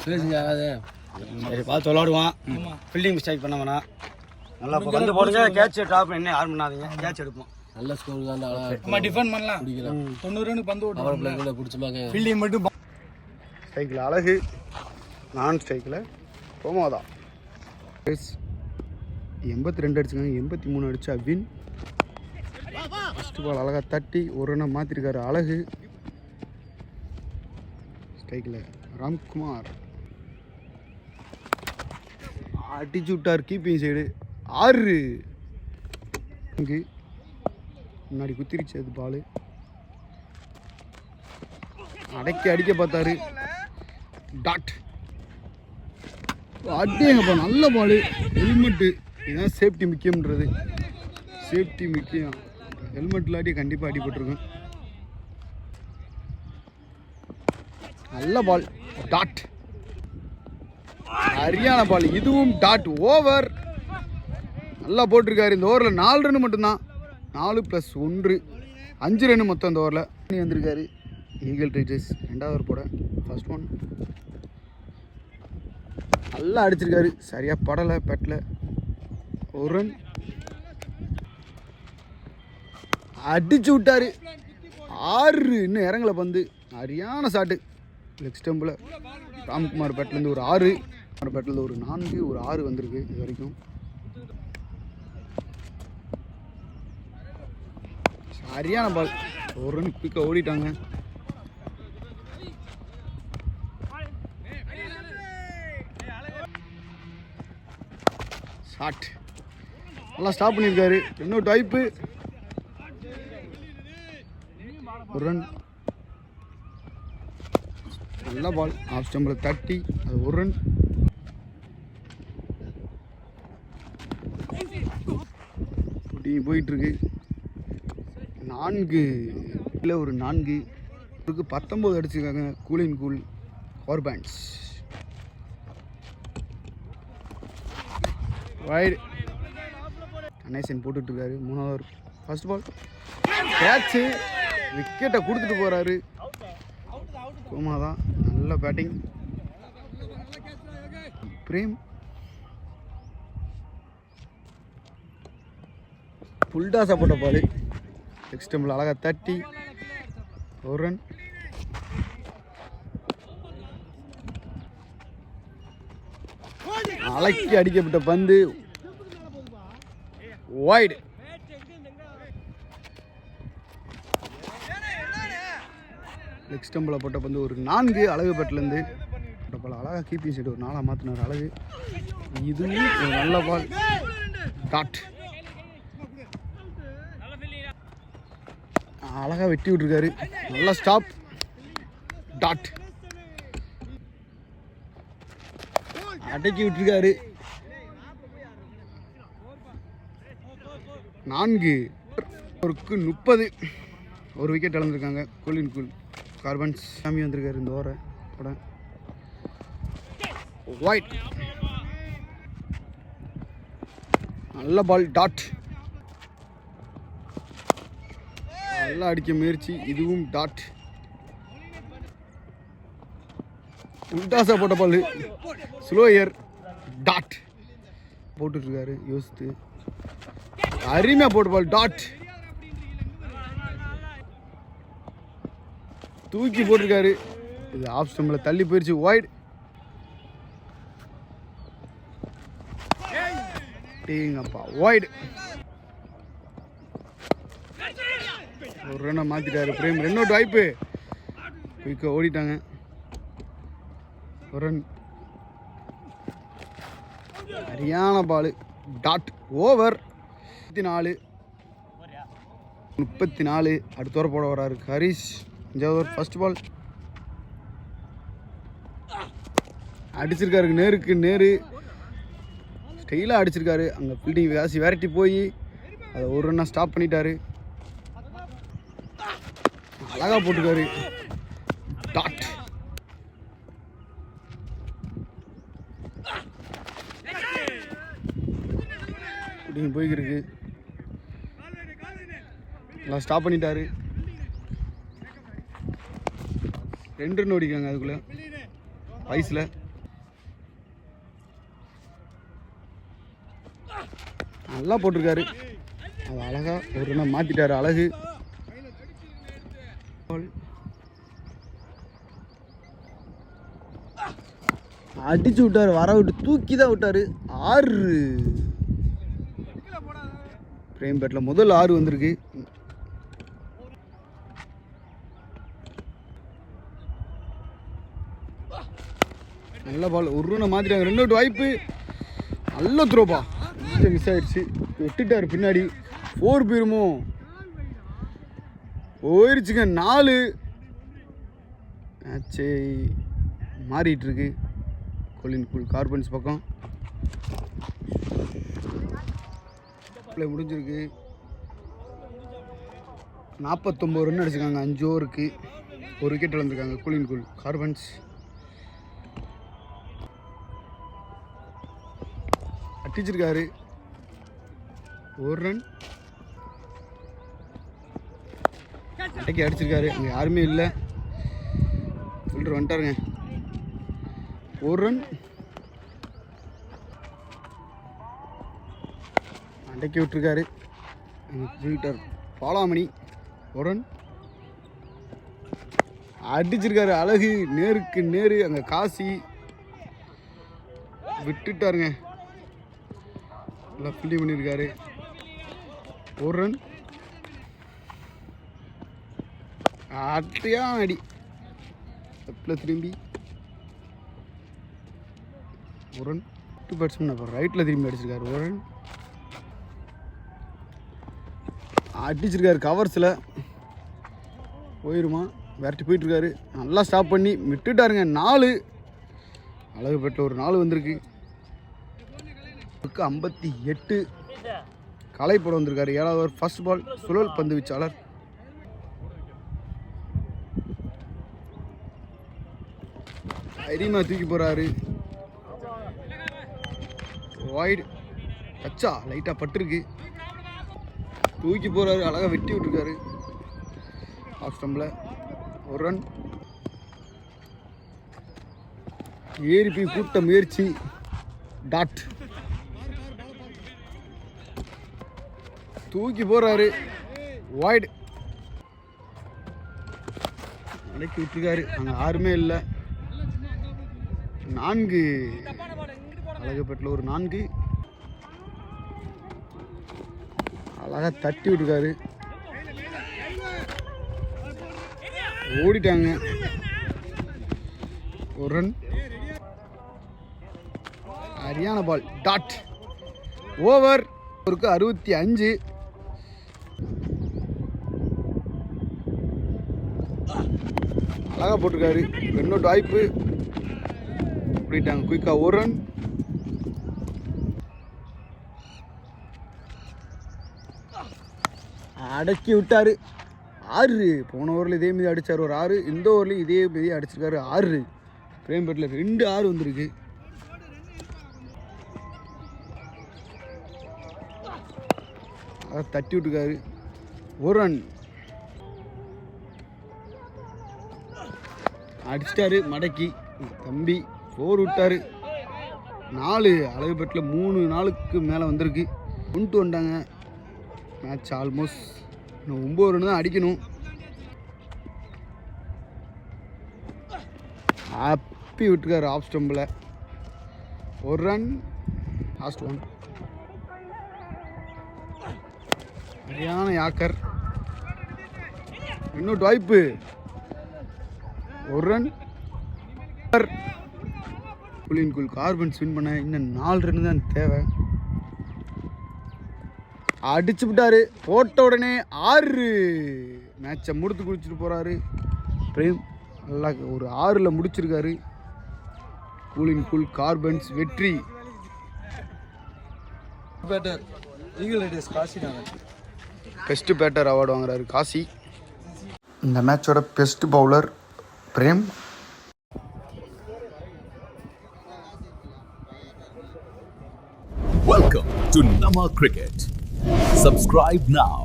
சரி பார்த்து விளாடுவான். Fielding mistake பண்ண வேணாம். நல்லா வந்து போடுங்க. கேட்ச் ட்ராப் என்ன யாரும் பண்ணாதீங்க. கேட்ச் எடுப்போம். நல்ல ஸ்கோர் தான். நம்ம டிஃபெண்ட் பண்ணலாம். 90 ரன் பந்து ஓட்டு. அவரை பிளேக்குள்ள பிடிச்சமாக ஃபீல்டிங் மட்டும். ஸ்ட்ரைக்கில் அழகு, நான் ஸ்ட்ரைக்கில் கோமாதா. 82 அடிச்சுக்காங்க, 83 அடிச்சா வின். ஃபஸ்ட்டு பால் அழகாக தட்டி ஒரு ரன்னை மாற்றிருக்காரு அழகு. ஸ்ட்ரைக்கில் ராம்குமார் அடிச்சு விட்டார் கீப்பிங் சைடு. 6 இங்கு முன்னாடி குத்திருச்சு அது பால். அடிக்க பார்த்தாரு. டாட் அடிங்கப்பா, நல்ல பால். ஹெல்மெட்டு இதுதான் சேஃப்டி முக்கியம்ன்றது. சேஃப்டி முக்கியம். ஹெல்மெட் இல்லாட்டி கண்டிப்பாக அடிபட்டிருக்கும். நல்ல பால். டாட் சரியான பால். இதுவும் டாட். ஓவர் நல்லா போட்டிருக்காரு. இந்த ஓவரில் 4 ரன் மட்டும்தான். 4 + 1 5 ரன் மொத்தம் இந்த ஓவரில் வந்திருக்காரு. ஈகிள் ரைடர்ஸ் 2வது ஓவர் போட. ஃபர்ஸ்ட் ஒன் நல்லா அடிச்சிருக்காரு. சரியாக படலை பெட்டில். 1 ரன் அடிச்சு விட்டாரு. 6 இன்னும் இறங்கலை பந்து. சரியான ஷாட்டு. லெக் ஸ்டம்பில் ராம்குமார் பேட்லேருந்து ஒரு 6, பேட்லேருந்து ஒரு 4, ஒரு 6 வந்திருக்கு இது வரைக்கும். சரியான பால். 1 ரன் குயிக்காக ஓடிட்டாங்க. ஷாட் நல்லா ஸ்டாப் பண்ணியிருக்காரு. இன்னொரு டைப்பு. 1 ரன். நல்ல பால். ஆஃப் ஸ்டம்பில் தட்டி அது 1 ரன். போயிட்டுருக்கு. 4 இல்லை ஒரு 4 19 அடிச்சிருக்காங்க. Cooling cool power bands. Wide Ganesan போட்டுட்ருக்காரு. 3வது ஓவர் ஃபர்ஸ்ட் பால் கேட்சு. விக்கெட்டை கொடுத்துட்டு போகிறாரு கோமாதான். நல்ல பேட்டிங். பிரேம் புல்டாஸாக போட்ட பால். லெக் ஸ்டம்பில் அழகாக தட்டி 1 ரன். அலக்கி அடிக்கப்பட்ட பந்து வைடு. லெக் ஸ்டம்பில் போட்ட பந்து ஒரு 4 அழகு பேட்லேருந்து போட்ட பால். அழகாக கீப்பிங் சைடு ஒரு 4 மாற்றினார் அழகு. இதுவும் ஒரு நல்ல பால். டாட் அழகாக வெட்டி விட்டுருக்காரு. நல்லா ஸ்டாப். டாட் அடக்கி விட்டுருக்காரு. 4 ஒருக்கு 30. ஒரு விக்கெட் இழந்திருக்காங்க. கூலின் கூல் கார்பன்ஸ் சாமி வந்திருக்காரு இந்த ஓவரை கூட. ஒயிட் நல்ல பால். டாட் நல்லா அடிக்க முயற்சி. இதுவும் டாட். உல்டாஸா போட்ட பால். ஸ்லோயர். டாட் போட்டுட்ருக்காரு யோசித்து. அருமையாக போட்ட பால். டாட் தூக்கி போட்டிருக்காரு. இது ஆஃப் ஸ்டம்பில் தள்ளி போயிடுச்சு. வைட். டீங்கப்பா வைடு. 1 ரன்னை மாற்றிட்டாரு பிரேம். 2 வாய்ப்பு. குயிக்காக ஓடிட்டாங்க. 1 ரன். சரியான பால். டாட். ஓவர். 34. அடுத்த ஓவர் போட வராரு ஹரிஷ். 5வது ஓவர் ஃபர்ஸ்ட் பால் அடிச்சிருக்காரு. நேருக்கு நேரு ஸ்டைலாக அடிச்சிருக்காரு. அங்கே ஃபீல்டிங் காசி விரட்டி போய் அதை 1 ரன்னாக ஸ்டாப் பண்ணிட்டாரு. அழகாக போட்டுருக்காரு. டாட் ஃபீல்டிங் போய்க்கிருக்கு. எல்லாம் ஸ்டாப் பண்ணிட்டாரு. 2 ரன் ஓடிக்காங்க அதுக்குள்ளே வயசில். நல்லா போட்டிருக்காரு. அது அழகா ஒரு ரன்னை மாற்றிட்டார். அழகு அடிச்சு விட்டார். வர விட்டு தூக்கி தான் விட்டார். 6 பிரேம் பேட்டில் முதல் 6 வந்திருக்கு. நல்ல பால். ஒரு ரூனை மாற்றிட்டாங்க. 2 அவுட் வாய்ப்பு. நல்ல த்ரோப்பா. மிஸ் ஆயிடுச்சு. விட்டுட்டார் பின்னாடி. 4 போயிருமோ? போயிடுச்சுங்க. 4 மேட்சை மாறிட்டு இருக்கு. கொலின் கூல் கார்பன்ஸ் பக்கம் பிளே முடிஞ்சிருக்கு. 49 ரன் அடிச்சிருக்காங்க 5 ஓவருக்கு. 1 விக்கெட் இழந்திருக்காங்க கொலின் கூல் கார்பன்ஸ். அடிச்சிருக்காரு. 1 ரன் அட்டைக்கு அடிச்சிருக்காரு. அங்கே யாருமே இல்லை. ஃபீல்டர் வந்துட்டாருங்க. 1 ரன் அடக்கி விட்டுருக்காரு ஃபீல்டர் பாலாமணி. 1 ரன் அடிச்சிருக்காரு. அழகு நேருக்கு நேரு. அங்கே காசி விட்டுட்டாருங்க. நல்லா ஃபீல்டிங் பண்ணியிருக்காரு. 1 ரன் அட்டையா அடி. லெஃப்டில் திரும்பி 1 ரன். 2 பேட்ஸ்மேன் அப்புறம் ரைட்டில் திரும்பி அடிச்சிருக்காரு. 1 ரன் அடிச்சிருக்காரு. கவர்ஸில் போயிருமா? விரட்டி போயிட்டுருக்காரு. நல்லா ஸ்டாப் பண்ணி விட்டுட்டாருங்க. 4 அழகு பேட்டில் ஒரு 4 வந்திருக்கு. 58 கலை போட வந்திருக்காரு. 7வது ஓவர் ஃபர்ஸ்ட் பால். சுழல் பந்து வீச்சாளர். தைரியமாக தூக்கி போகிறாரு. வாய்டு டச்சா லைட்டாக பட்டிருக்கு. தூக்கி போகிறாரு. அழகாக வெட்டி விட்டுருக்காரு ஆஃப் ஸ்டம்பில். 1 ரன். ஏறி போய் கூட்ட முயற்சி. டாட் தூக்கி போகிறாரு. வாய்டு அடக்கி விட்டுருக்காரு. அங்கே யாருமே இல்லை. 4 அழகுப்பேட்டில் ஒரு 4 அழகாக தட்டி விட்டுருக்காரு. ஓடிட்டாங்க. 1 ரன். சரியான பால். டாட். ஓவர். ஒருக்கு 65. அழகாக போட்டிருக்காரு. 2 அவுட் வாய்ப்பு. அப்படிட்டாங்க குயிக்காக. 1 ரன். அடக்கி விட்டார். 6 போன ஓவரில் இதே மீதி அடித்தார் ஒரு 6. இந்த ஓவர்லேயும் இதே மீதி அடிச்சிருக்காரு 6. பிரேம் பேட்டில் 2 6 வந்திருக்கு. அதை தட்டி விட்டுருக்காரு. 1 ரன் அடிச்சிட்டாரு மடக்கி. தம்பி 4 விட்டார். 4 அழகு பேட்டில் 3 நாளுக்கு மேலே வந்திருக்கு. கொண்டு வந்தாங்க. மேட்ச் ஆல்மோஸ்ட் இன்னும் 9 ரன் தான் அடிக்கணும். அப்பி விட்டுருக்காரு ஆஃப் ஸ்டம்பில். 1 ரன். லாஸ்ட் 1. சரியான யாக்கர். இன்னொரு வாய்ப்பு. 1 ரன். குலின் கூல் கார்பன்ஸ் வின் பண்ண இன்னும் 4 ரன் தான் தேவை. அடிச்சு விட்டாரு. போட்ட உடனே 6. மேட்சை முடித்து குடிச்சிட்டு போகிறாரு பிரேம். நல்லா ஒரு 6ல் முடிச்சிருக்காரு. கூலின் கூல் கார்பன்ஸ் வெற்றி. பேட்டர் ஈகிள் ரைடர்ஸ் காசி நாங்கள் பெஸ்ட் பேட்டர் அவார்டு வாங்குறாரு காசி. இந்த மேட்சோட best bowler Prem. Welcome to Nama Cricket. Subscribe now.